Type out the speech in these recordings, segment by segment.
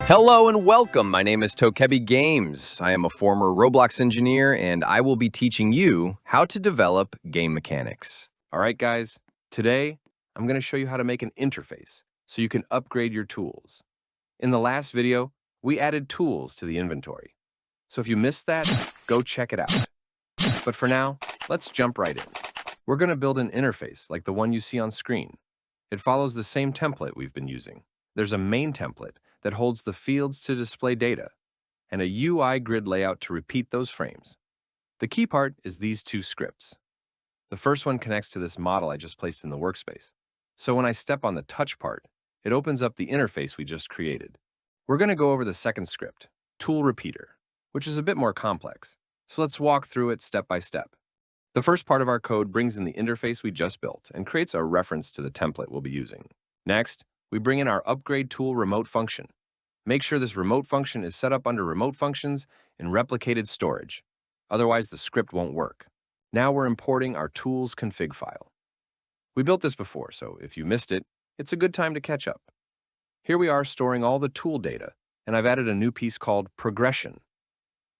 Hello and welcome. My name is Tokebi Games. I am a former Roblox engineer, and I will be teaching you how to develop game mechanics. All right, guys. Today, I'm going to show you how to make an interface so you can upgrade your tools. In the last video, we added tools to the inventory. So if you missed that, go check it out. But for now, let's jump right in. We're going to build an interface like the one you see on screen. It follows the same template we've been using. There's a main template that holds the fields to display data, and a UI grid layout to repeat those frames. The key part is these two scripts. The first one connects to this model I just placed in the workspace. So when I step on the touch part, it opens up the interface we just created. We're going to go over the second script, Tool Repeater, which is a bit more complex. So let's walk through it step by step. The first part of our code brings in the interface we just built and creates a reference to the template we'll be using. Next, we bring in our upgrade tool remote function. Make sure this remote function is set up under RemoteFunctions in replicated storage. Otherwise, the script won't work. Now we're importing our tools config file. We built this before, so if you missed it, it's a good time to catch up. Here we are storing all the tool data, and I've added a new piece called progression.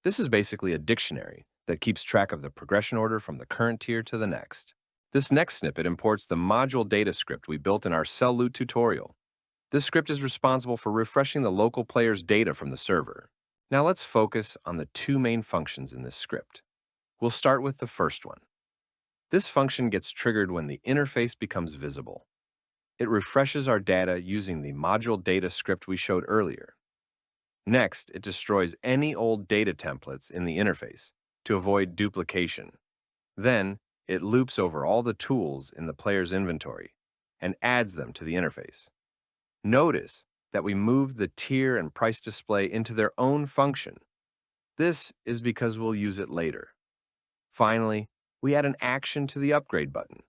This is basically a dictionary that keeps track of the progression order from the current tier to the next. This next snippet imports the module data script we built in our cell loot tutorial. This script is responsible for refreshing the local player's data from the server. Now let's focus on the two main functions in this script. We'll start with the first one. This function gets triggered when the interface becomes visible. It refreshes our data using the module data script we showed earlier. Next, it destroys any old data templates in the interface to avoid duplication. Then, it loops over all the tools in the player's inventory and adds them to the interface. Notice that we moved the tier and price display into their own function. This is because we'll use it later. Finally, we add an action to the upgrade button.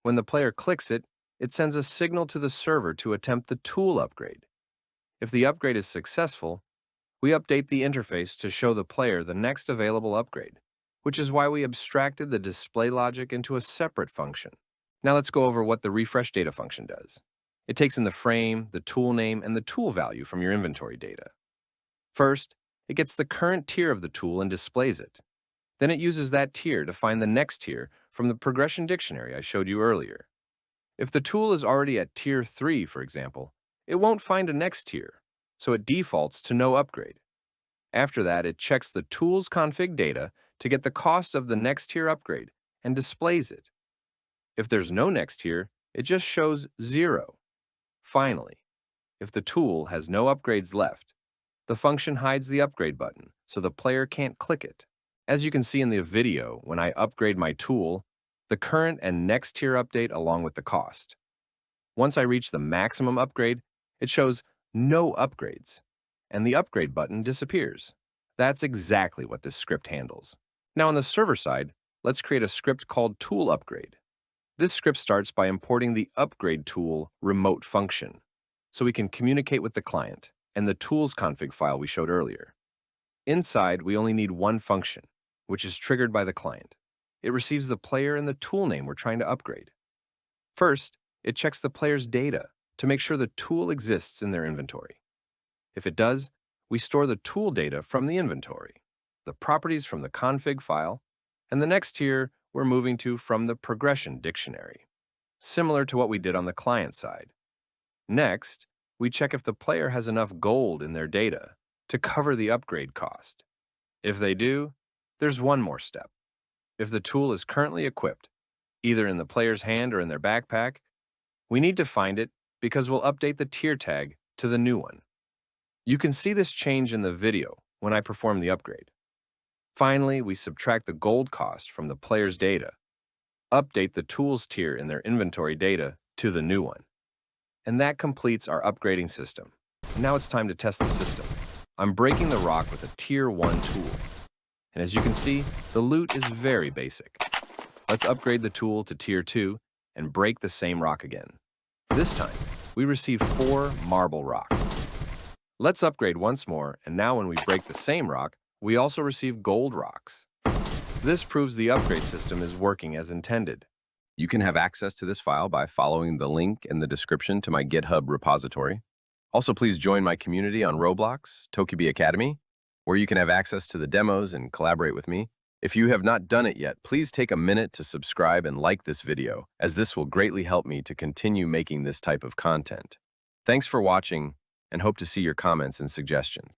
When the player clicks it, it sends a signal to the server to attempt the tool upgrade. If the upgrade is successful, we update the interface to show the player the next available upgrade, which is why we abstracted the display logic into a separate function. Now let's go over what the refresh data function does. It takes in the frame, the tool name, and the tool value from your inventory data. First, it gets the current tier of the tool and displays it. Then it uses that tier to find the next tier from the progression dictionary I showed you earlier. If the tool is already at tier 3, for example, it won't find a next tier, so it defaults to no upgrade. After that, it checks the tool's config data to get the cost of the next tier upgrade and displays it. If there's no next tier, it just shows 0. Finally, if the tool has no upgrades left, the function hides the upgrade button so the player can't click it. As you can see in the video, when I upgrade my tool, the current and next tier update along with the cost. Once I reach the maximum upgrade, it shows no upgrades, and the upgrade button disappears. That's exactly what this script handles. Now on the server side, let's create a script called tool upgrade. This script starts by importing the upgrade tool remote function, so we can communicate with the client and the tools config file we showed earlier. Inside, we only need one function, which is triggered by the client. It receives the player and the tool name we're trying to upgrade. First, it checks the player's data to make sure the tool exists in their inventory. If it does, we store the tool data from the inventory, the properties from the config file, and the next tier we're moving to from the progression dictionary, similar to what we did on the client side. Next, we check if the player has enough gold in their data to cover the upgrade cost. If they do, there's one more step. If the tool is currently equipped, either in the player's hand or in their backpack, we need to find it because we'll update the tier tag to the new one. You can see this change in the video when I perform the upgrade. Finally, we subtract the gold cost from the player's data, update the tools tier in their inventory data to the new one. And that completes our upgrading system. Now it's time to test the system. I'm breaking the rock with a tier 1 tool. And as you can see, the loot is very basic. Let's upgrade the tool to tier 2 and break the same rock again. This time, we receive 4 marble rocks. Let's upgrade once more, and now when we break the same rock, we also receive gold rocks. This proves the upgrade system is working as intended. You can have access to this file by following the link in the description to my GitHub repository. Also, please join my community on Roblox, Tokebi Academy, where you can have access to the demos and collaborate with me. If you have not done it yet, please take a minute to subscribe and like this video, as this will greatly help me to continue making this type of content. Thanks for watching, and hope to see your comments and suggestions.